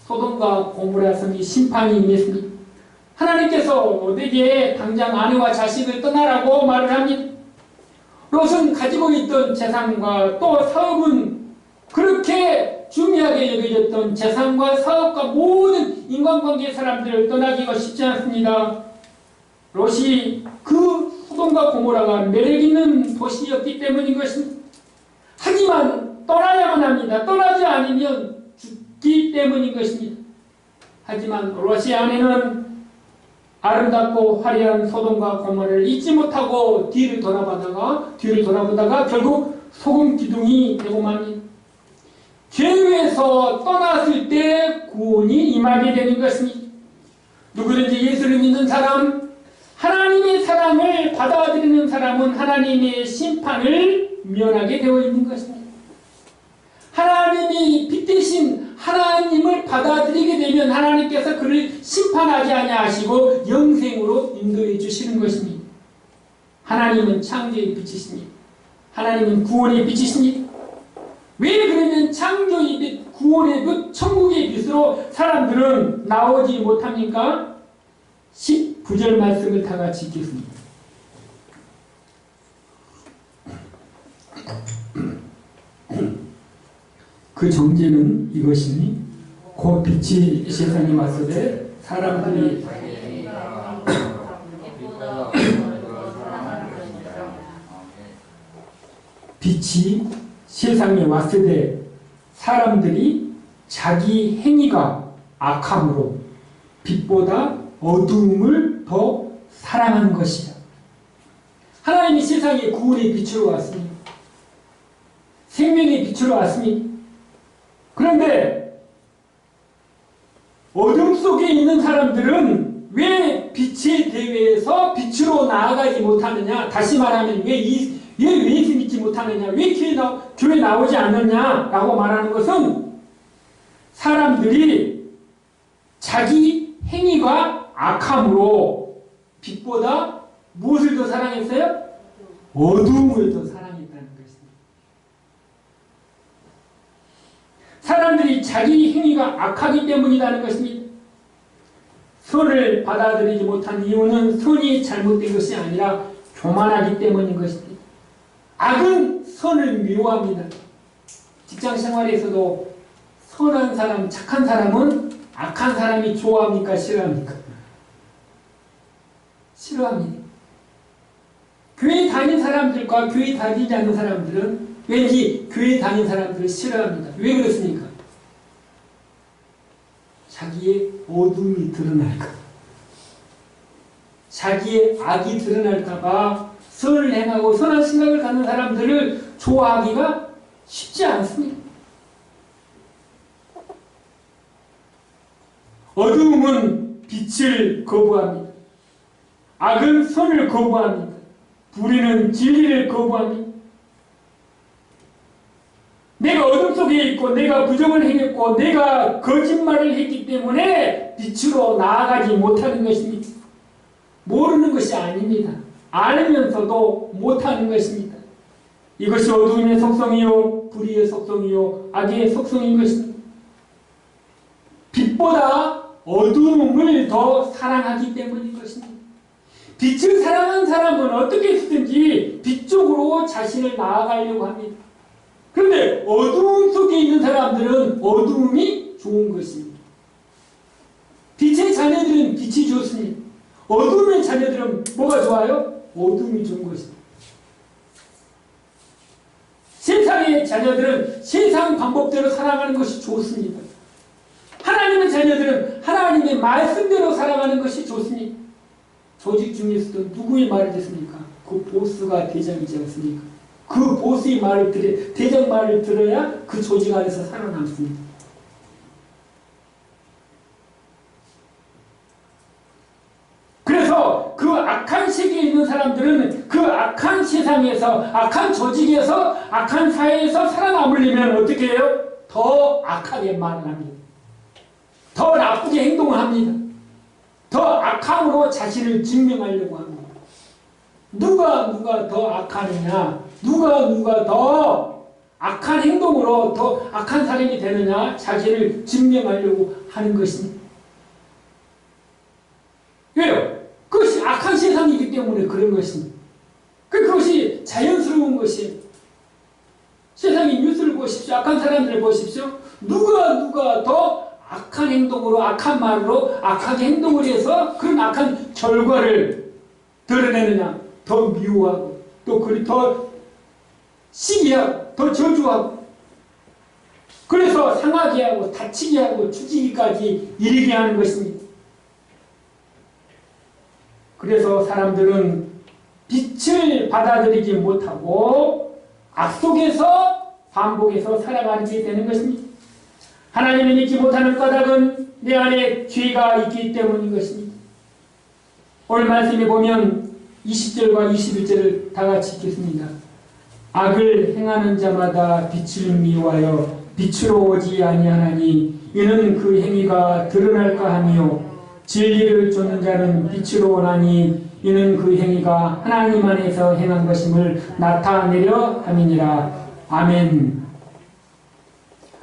소돔과 고모라 성이 심판이 임했습니다. 하나님께서 내게 당장 아내와 자식을 떠나라고 말을 합니다. 롯은 가지고 있던 재산과 또 사업은 그렇게 중요하게 여겨졌던 재산과 사업과 모든 인간관계의 사람들을 떠나기가 쉽지 않습니다. 롯이 그 소돔과 고모라가 매력있는 도시였기 때문인 것입니다. 하지만 떠나야만 합니다. 떠나지 않으면 죽기 때문인 것입니다. 하지만 롯의 아내는 아름답고 화려한 소돔과 고모라를 잊지 못하고 뒤를 돌아보다가 결국 소금 기둥이 되고 맙니다. 죄에서 떠났을 때 구원이 임하게 되는 것입니다. 누구든지 예수를 믿는 사람, 하나님의 사랑을 받아들이는 사람은 하나님의 심판을 면하게 되어 있는 것입니다. 하나님이 빛 대신 하나님을 받아들이게 되면 하나님께서 그를 심판하지 아니하시고 영생으로 인도해 주시는 것입니다. 하나님은 창조의 빛이십니다. 하나님은 구원의 빛이십니다. 왜 그러면 창조의 빛, 구원의 빛, 천국의 빛으로 사람들은 나오지 못합니까? 19절 말씀을 다 같이 읽겠습니다. 그 정죄는 이것이니 곧 빛이 세상에 왔으되 사람들이 빛이 세상에 왔으되 사람들이 자기 행위가 악함으로 빛보다 어두움을 더 사랑한 것이다. 하나님이 세상에 구원의 빛으로 왔습니다. 생명의 빛으로 왔습니다. 그런데 어둠 속에 있는 사람들은 왜 빛의 대회에서 빛으로 나아가지 못하느냐? 다시 말하면 왜 예수 믿지 못하느냐? 왜 교회 나오지 않느냐? 라고 말하는 것은 사람들이 자기 행위가 악함으로 빛보다 무엇을 더 사랑했어요? 어두움을 더 사랑했다는 것입니다. 사람들이 자기 행위가 악하기 때문이라는 것입니다. 선을 받아들이지 못한 이유는 선이 잘못된 것이 아니라 교만하기 때문인 것입니다. 악은 선을 미워합니다. 직장생활에서도 선한 사람, 착한 사람은 악한 사람이 좋아합니까? 싫어합니까? 싫어합니다. 교회 다닌 사람들과 교회 다니지 않는 사람들은 왠지 교회 다닌 사람들을 싫어합니다. 왜 그렇습니까? 자기의 어둠이 드러날까 봐. 자기의 악이 드러날까 봐 선을 행하고 선한 생각을 갖는 사람들을 좋아하기가 쉽지 않습니다. 어두움은 빛을 거부합니다. 악은 선을 거부합니다. 불의는 진리를 거부합니다. 내가 어둠 속에 있고 내가 부정을 행했고 내가 거짓말을 했기 때문에 빛으로 나아가지 못하는 것입니다. 모르는 것이 아닙니다. 알면서도 못하는 것입니다. 이것이 어두움의 속성이요 불의의 속성이요 악의 속성인 것입니다. 빛보다 어두움을 더 사랑하기 때문인 것입니다. 빛을 사랑한 사람은 어떻게 해서든지 빛 쪽으로 자신을 나아가려고 합니다. 그런데 어두움 속에 있는 사람들은 어두움이 좋은 것입니다. 빛의 자녀들은 빛이 좋습니다. 어두움의 자녀들은 뭐가 좋아요? 어두움이 좋은 것입니다. 세상의 자녀들은 세상 방법대로 살아가는 것이 좋습니다. 하나님의 자녀들은 하나님의 말씀대로 살아가는 것이 좋습니다. 조직 중에서도 누구의 말을 듣습니까? 그 보스가 대장이지 않습니까? 그 보스의 말을 대장 말을 들어야 그 조직 안에서 살아남습니다. 그래서 그 악한 세계에 있는 사람들은 그 악한 세상에서, 악한 조직에서, 악한 사회에서 살아남으려면 어떻게 해요? 더 악하게 말을 합니다. 더 나쁘게 행동을 합니다. 더 악함으로 자신을 증명하려고 합니다. 누가 더 악하느냐, 누가 더 악한 행동으로 더 악한 사람이 되느냐, 자신을 증명하려고 하는 것입니다. 왜요? 그것이 악한 세상이기 때문에 그런 것입니다. 그것이 자연스러운 것이에요. 세상의 뉴스를 보십시오. 악한 사람들을 보십시오. 누가 더 악한 행동으로, 악한 말로, 악하게 행동을 해서 그런 악한 결과를 드러내느냐, 더 미워하고, 또 그리 더 시기하고, 더 저주하고, 그래서 상하게 하고, 다치게 하고, 죽이기까지 이르게 하는 것입니다. 그래서 사람들은 빛을 받아들이지 못하고 악 속에서 반복해서 살아가게 되는 것입니다. 하나님을 믿지 못하는 까닭은 내 안에 죄가 있기 때문인 것입니다. 오늘 말씀에 보면 20절과 21절을 다 같이 읽겠습니다. 악을 행하는 자마다 빛을 미워하여 빛으로 오지 아니하나니 이는 그 행위가 드러날까 하며 진리를 쫓는 자는 빛으로 오나니 이는 그 행위가 하나님 안에서 행한 것임을 나타내려 함이니라. 아멘.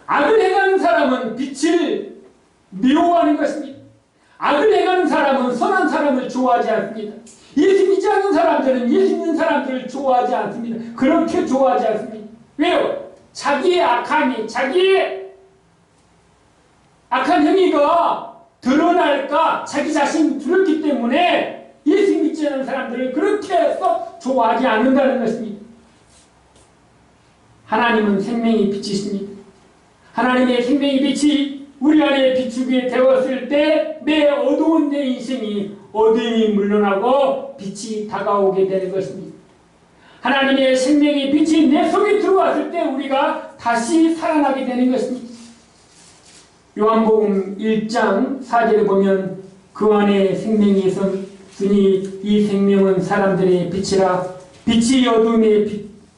악을 행하는 사람은 빛을 미워하는 것입니다. 악을 행하는 사람은 선한 사람을 좋아하지 않습니다. 예수 믿지 않는 사람들은 예수 믿는 사람들을 좋아하지 않습니다. 그렇게 좋아하지 않습니다. 왜요? 자기의 자기의 악한 행위가 드러날까 자기 자신이 두렵기 때문에 예수 믿지 않는 사람들을 그렇게 해서 좋아하지 않는다는 것입니다. 하나님은 생명의 빛이십니다. 하나님의 생명의 빛이 우리 안에 비추게 되었을 때 내 어두운 내 인생이 어둠이 물러나고 빛이 다가오게 되는 것입니다. 하나님의 생명의 빛이 내 속에 들어왔을 때 우리가 다시 살아나게 되는 것입니다. 요한복음 1장 4절에 보면 그 안에 생명이 있으니 이 생명은 사람들의 빛이라. 빛이 어둠에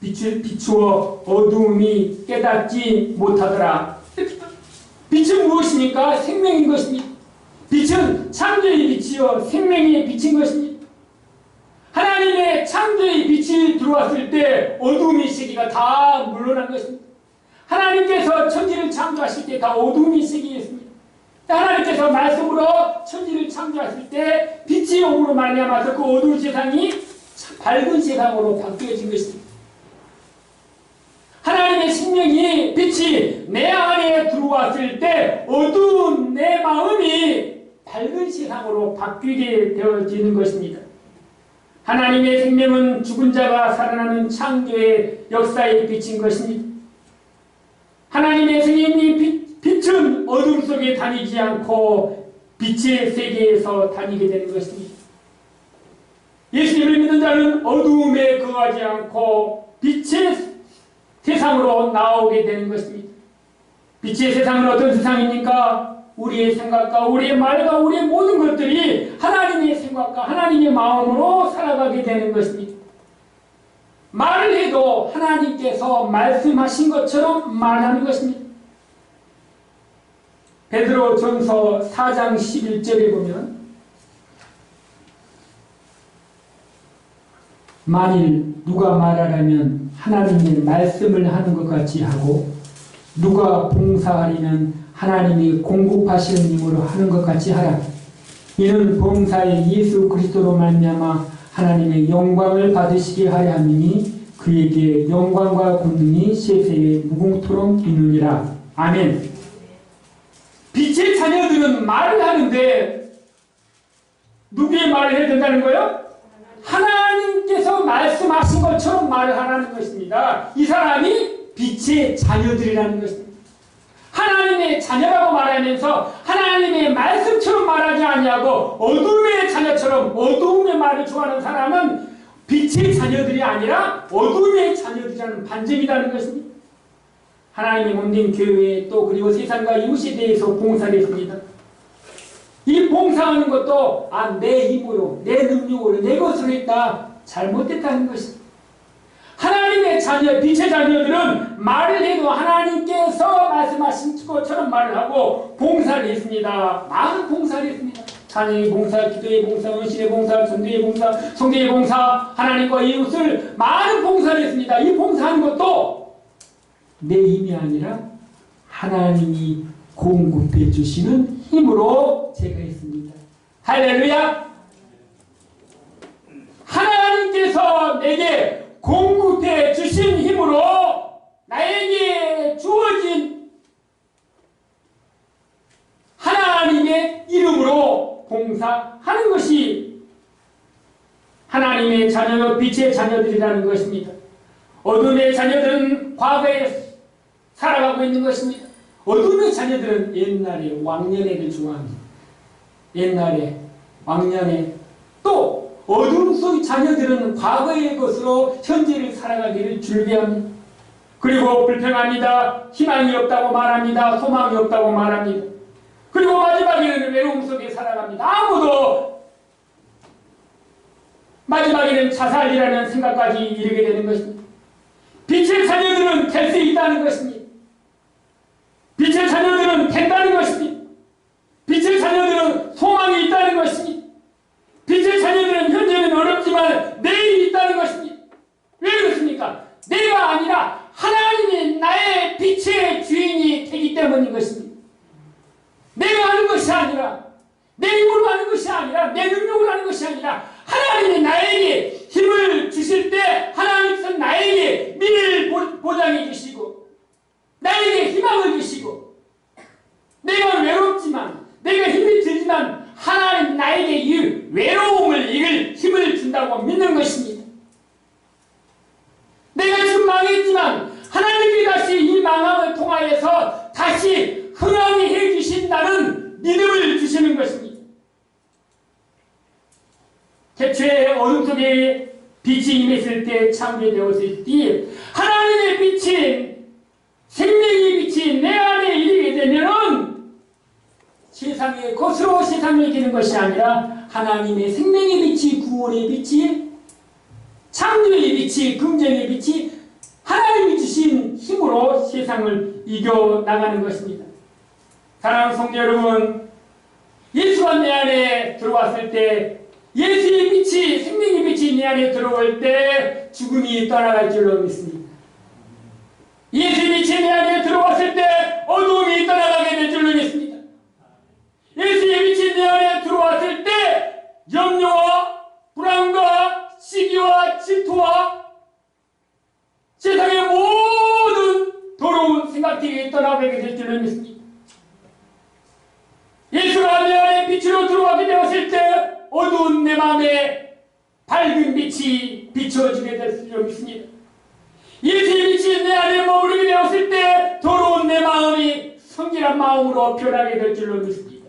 비추어 어둠이 깨닫지 못하더라. 빛은 무엇입니까? 생명인 것입니다. 빛은 창조의 빛이요 생명의 빛인 것입니다. 하나님의 창조의 빛이 들어왔을 때 어둠의 세계가 다 물러난 것입니다. 하나님께서 천지를 창조하실 때 다 어둠의 세계였습니다. 하나님께서 말씀으로 천지를 창조하실 때 빛이 오므로 말미암아서 그 어두운 세상이 밝은 세상으로 바뀌어진 것입니다. 하나님의 생명이 빛이 내 안에 들어왔을 때 어두운 내 마음이 밝은 세상으로 바뀌게 되어지는 것입니다. 하나님의 생명은 죽은 자가 살아나는 창조의 역사의 빛인 것입니다. 하나님의 생명이 빛은 어둠 속에 다니지 않고 빛의 세계에서 다니게 되는 것입니다. 예수님을 믿는 자는 어두움에 거하지 않고 빛의 세상으로 나오게 되는 것입니다. 빛의 세상은 어떤 세상입니까? 우리의 생각과 우리의 말과 우리의 모든 것들이 하나님의 생각과 하나님의 마음으로 살아가게 되는 것입니다. 말을 해도 하나님께서 말씀하신 것처럼 말하는 것입니다. 베드로전서 4장 11절에 보면 만일 누가 말하려면 하나님의 말씀을 하는 것 같이 하고 누가 봉사하려면 하나님이 공급하시는 힘으로 하는 것 같이 하라. 이는 범사에 예수 그리스도로 말미암아 하나님의 영광을 받으시게 하려 함이니 그에게 영광과 권능이 세세에 무궁토록 있느니라. 아멘. 빛의 자녀들은 말을 하는데 누구의 말을 해야 된다는 거예요? 하나님께서 말씀하신 것처럼 말을 하라는 것입니다. 이 사람이 빛의 자녀들이라는 것입니다. 하나님의 자녀라고 말하면서 하나님의 말씀처럼 말하지 아니하고 어둠의 자녀처럼 어둠의 말을 좋아하는 사람은 빛의 자녀들이 아니라 어둠의 자녀들이라는 반증이라는 것입니다. 하나님의 몸된 교회에 또 그리고 세상과 이웃에 대해서 봉사를 했습니다. 이 봉사하는 것도 내 힘으로 내 능력으로 내 것으로 했다. 잘못됐다는 것입니다. 하나님의 자녀, 빛의 자녀들은 말을 해도 하나님께서 말씀하신 것처럼 말을 하고 봉사를 했습니다. 많은 봉사를 했습니다. 찬양의 봉사, 기도의 봉사, 은실의 봉사, 전도의 봉사, 성경의 봉사, 하나님과 이웃을 많은 봉사를 했습니다. 이 봉사하는 것도 내 힘이 아니라 하나님이 공급해 주시는 힘으로 제가 했습니다. 할렐루야! 하나님께서 내게 공급해 주신 힘으로 나에게 주어진 하나님의 이름으로 봉사하는 것이 하나님의 자녀, 빛의 자녀들이라는 것입니다. 어둠의 자녀들은 과거에 살아가고 있는 것입니다. 어둠의 자녀들은 옛날에 왕년에를 좋아합니다. 옛날에 왕년에 또 어둠 속 자녀들은 과거의 것으로 현재를 살아가기를 즐겨합니다. 그리고 불평합니다. 희망이 없다고 말합니다. 소망이 없다고 말합니다. 그리고 마지막에는 외로움 속에 살아갑니다. 아무도 마지막에는 자살이라는 생각까지 이르게 되는 것입니다. 빛의 자녀들은 될 수 있다는 것입니다. 다시 흥하게 해주신다는 믿음을 주시는 것입니다. 태초에 어둠 속에 빛이 임했을 때 창조되었을 때 하나님의 빛이 생명의 빛이 내 안에 이르게 되면은 세상의 것으로 세상을 이기는 것이 아니라 하나님의 생명의 빛이, 구원의 빛이, 창조의 빛이, 긍정의 빛이 하나님이 주신 힘으로 세상을 이겨나가는 것입니다. 사랑하는 성도 여러분, 예수가 내 안에 들어왔을 때, 예수의 빛이, 생명의 빛이 내 안에 들어올 때 죽음이 떠나갈 줄로 믿습니다. 예수의 빛이 내 안에 들어왔을 때 어두움이 떠나가게 될 줄로 믿습니다. 예수의 빛이 내 안에 들어왔을 때 염려와 불안과 시기와 질투와 세상의 모든 더러운 생각들이 떠나가게 될 줄로 믿습니다. 예수가 내 안에 빛으로 들어가게 되었을 때 어두운 내 마음에 밝은 빛이 비춰지게 될 줄로 믿습니다. 예수의 빛이 내 안에 머무르게 되었을 때 더러운 내 마음이 성실한 마음으로 변하게 될 줄로 믿습니다.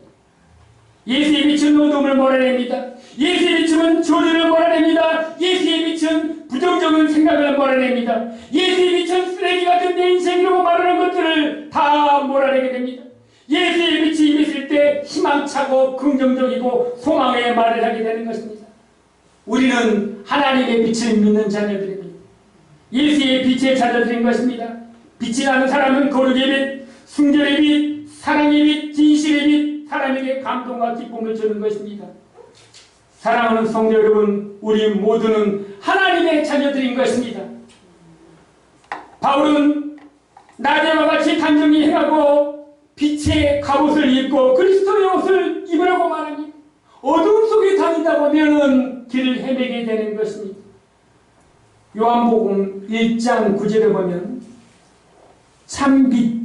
예수의 빛은 어둠을 몰아냅니다. 예수의 빛은 조류를 몰아냅니다. 예수의 빛은 부정적인 생각을 몰아냅니다. 예수의 빛은 쓰레기 같은 내 인생이라고 말하는 것들을 다 몰아내게 됩니다. 예수의 빛이 임했을 때 희망차고 긍정적이고 소망의 말을 하게 되는 것입니다. 우리는 하나님의 빛을 믿는 자녀들입니다. 예수의 빛의 자녀들인 것입니다. 빛이 나는 사람은 거룩의 빛, 순결의 빛, 사랑의 빛, 진실의 빛, 사람에게 감동과 기쁨을 주는 것입니다. 사랑하는 성도 여러분, 우리 모두는 하나님의 자녀들인 것입니다. 바울은 낮에와 같이 단정히 행하고 빛의 갑옷을 입고 그리스도의 옷을 입으라고 말합니다. 어둠 속에 다니다 보면 길을 헤매게 되는 것입니다. 요한복음 1장 9절에 보면 참빛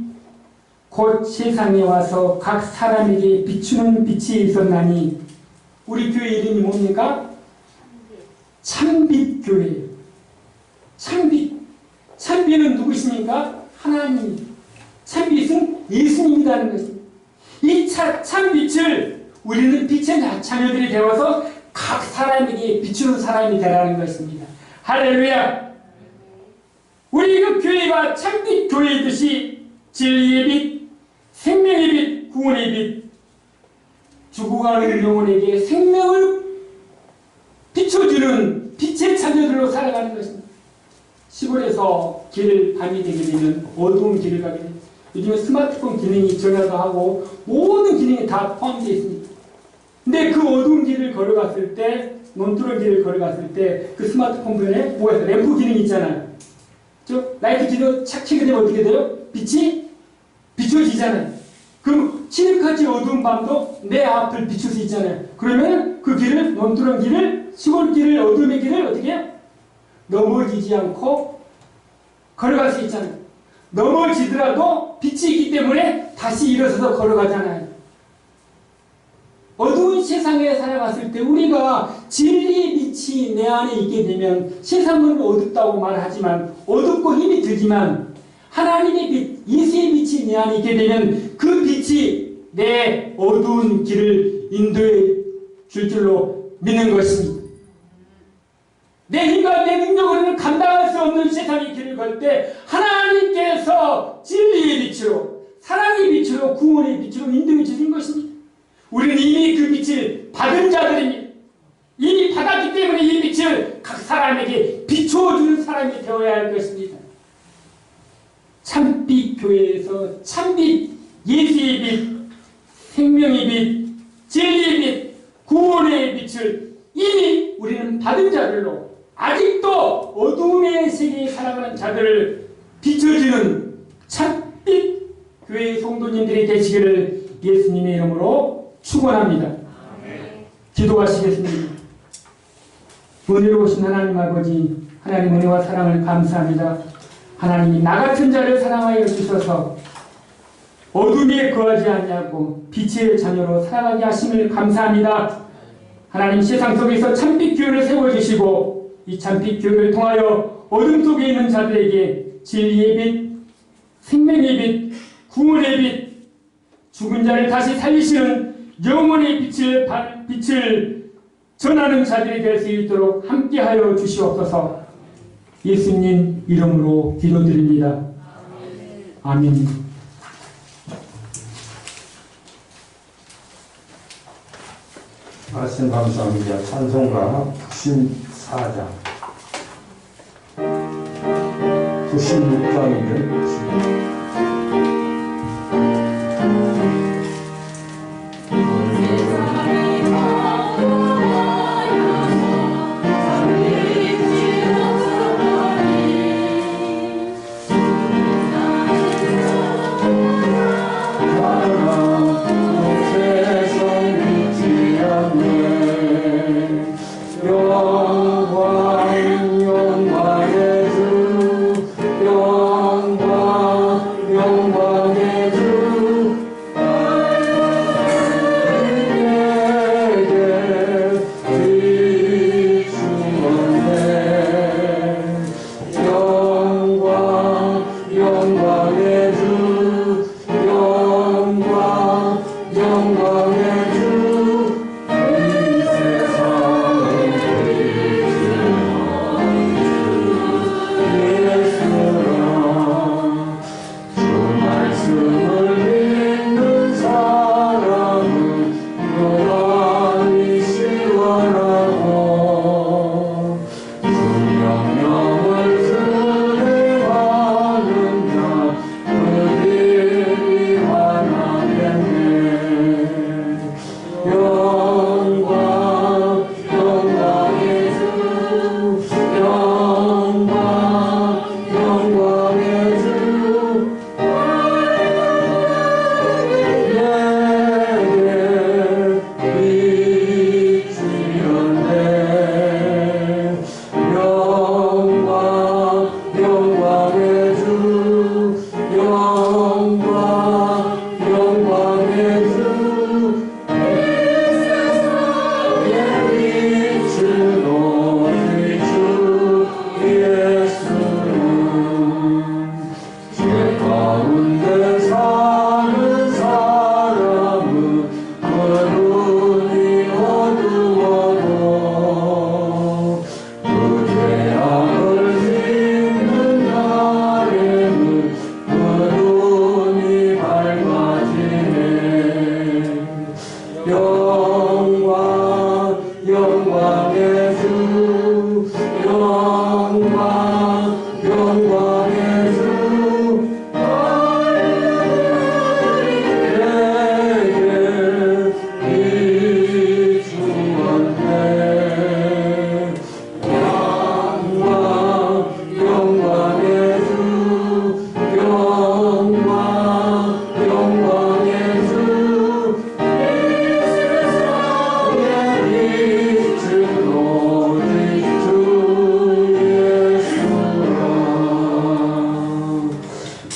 곧 세상에 와서 각 사람에게 비추는 빛이 있었나니 우리 교회 이름이 뭡니까? 참빛 교회예요. 참빛. 참빛은 누구십니까? 하나님. 참빛은 예수님이라는 것입니다. 이 참빛을 우리는 빛의 자녀들이 되어서 각 사람에게 비추는 사람이 되라는 것입니다. 할렐루야! 우리 그 교회가 참빛 교회이듯이 진리의 빛, 생명의 빛, 구원의 빛, 죽어가는 영혼에게 생명을 비춰주는 빛의 자녀들로 살아가는 것입니다. 시골에서 길을 밤이 되게 되면 어두운 길을 가게 됩니다. 요즘에 스마트폰 기능이 전화도 하고 모든 기능이 다 포함되어 있습니다. 근데 그 어두운 길을 걸어갔을 때, 논두렁 길을 걸어갔을 때 그 스마트폰에 뭐가 있어요? 램프 기능이 있잖아요. 라이트 기능 착 치게 되면 어떻게 돼요? 빛이 비춰지잖아요. 그럼 칠흑같이 어두운 밤도 내 앞을 비출 수 있잖아요. 그러면 그 길을, 논두렁 길을, 시골 길을, 어둠의 길을 어떻게 해요? 넘어지지 않고 걸어갈 수 있잖아요. 넘어지더라도 빛이 있기 때문에 다시 일어서서 걸어가잖아요. 어두운 세상에 살아갔을 때 우리가 진리의 빛이 내 안에 있게 되면 세상은 어둡다고 말하지만 어둡고 힘이 들지만 하나님의 빛, 예수의 빛이 내 안에 있게 되면 그 빛이 내 어두운 길을 인도해 줄 줄로 믿는 것입니다. 내 힘과 내 능력으로는 감당할 수 없는 세상의 길을 걸 때 하나님께서 진리의 빛으로, 사랑의 빛으로, 구원의 빛으로 인도해 주신 것입니다. 우리는 이미 그 빛을 받은 자들입니다. 이미 받았기 때문에 이 빛을 각 사람에게 비춰주는 사람이 되어야 할 것입니다. 참빛 교회에서 참빛, 예수의 빛, 생명의 빛, 진리의 빛, 구원의 빛을 이미 우리는 받은 자들로 아직도 어둠의 세계에 살아가는 자들을 비춰주는 참빛 교회의 성도님들이 되시기를 예수님의 이름으로 축원합니다. 기도하시겠습니다. 은혜로우신 하나님 아버지, 하나님 은혜와 사랑을 감사합니다. 하나님이 나 같은 자를 사랑하여 주셔서 어둠에 거하지 아니하고 빛의 자녀로 살아가게 하심을 감사합니다. 하나님 세상 속에서 참빛 교회를 세워주시고 이 참빛 교회를 통하여 어둠 속에 있는 자들에게 진리의 빛, 생명의 빛, 구원의 빛, 죽은 자를 다시 살리시는 영원의 빛을 전하는 자들이 될 수 있도록 함께하여 주시옵소서. 예수님 이름으로 기도드립니다. 아멘. 말씀 감사합니다. 찬송가 94장 96장이죠.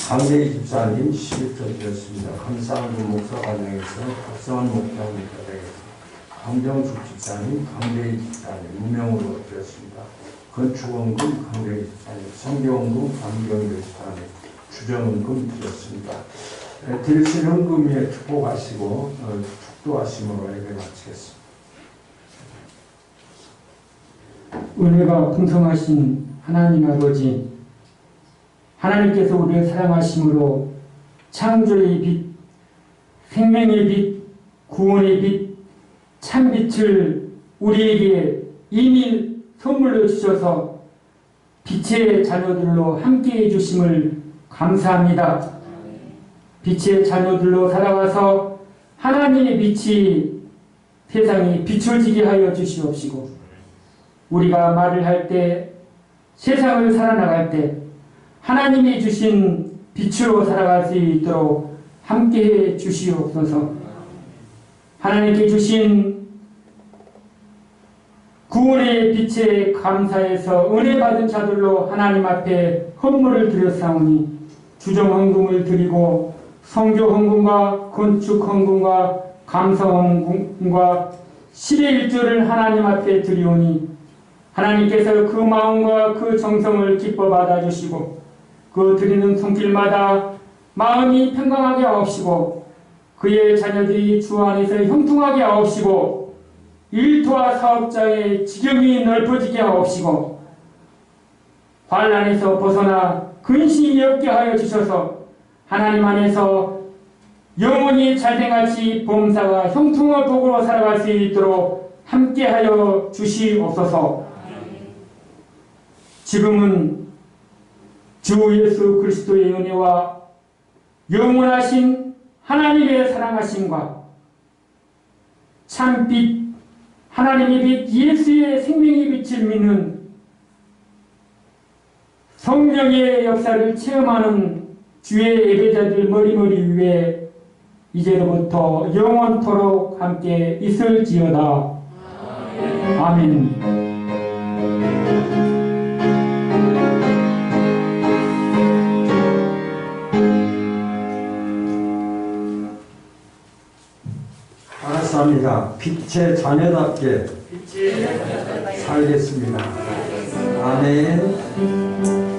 강대희 집사님 시집전드렸습니다. 감사한구 목사 관장에서 박성환 목사님께서 강정숙 집사님, 강대희 집사님 무명으로 드렸습니다. 건축원금 강대희 집사님, 성경원금 강경대 집사님, 주정원금 드렸습니다. 드리신 헌금에 축복하시고 축도하심으로 예배 마치겠습니다. 은혜가 풍성하신 하나님 아버지, 하나님께서 우리를 사랑하심으로 창조의 빛, 생명의 빛, 구원의 빛, 참빛을 우리에게 이미 선물로 주셔서 빛의 자녀들로 함께해 주심을 감사합니다. 빛의 자녀들로 살아가서 하나님의 빛이 세상에 빛을 지게 하여 주시옵시고, 우리가 말을 할 때, 세상을 살아나갈 때 하나님이 주신 빛으로 살아갈 수 있도록 함께해 주시옵소서. 하나님께 주신 구원의 빛에 감사해서 은혜 받은 자들로 하나님 앞에 헌물을 드렸사오니, 주정헌금을 드리고 성교헌금과 건축헌금과 감사헌금과 10의 1조를 하나님 앞에 드리오니, 하나님께서 그 마음과 그 정성을 기뻐 받아주시고 그 드리는 손길마다 마음이 평강하게 하옵시고 그의 자녀들이 주 안에서 형통하게 하옵시고 일터와 사업장의 지경이 넓어지게 하옵시고 환난에서 벗어나 근심이 없게 하여 주셔서 하나님 안에서 영원히 잘된같이 범사와 형통한 복으로 살아갈 수 있도록 함께하여 주시옵소서. 지금은 주 예수 그리스도의 은혜와 영원하신 하나님의 사랑하심과 참빛 하나님의 빛 예수의 생명의 빛을 믿는 성령의 역사를 체험하는 주의 예배자들 머리머리 위에 이제로부터 영원토록 함께 있을지어다. 아멘. 알았습니다. 빛의 자녀답게 살겠습니다. 아멘.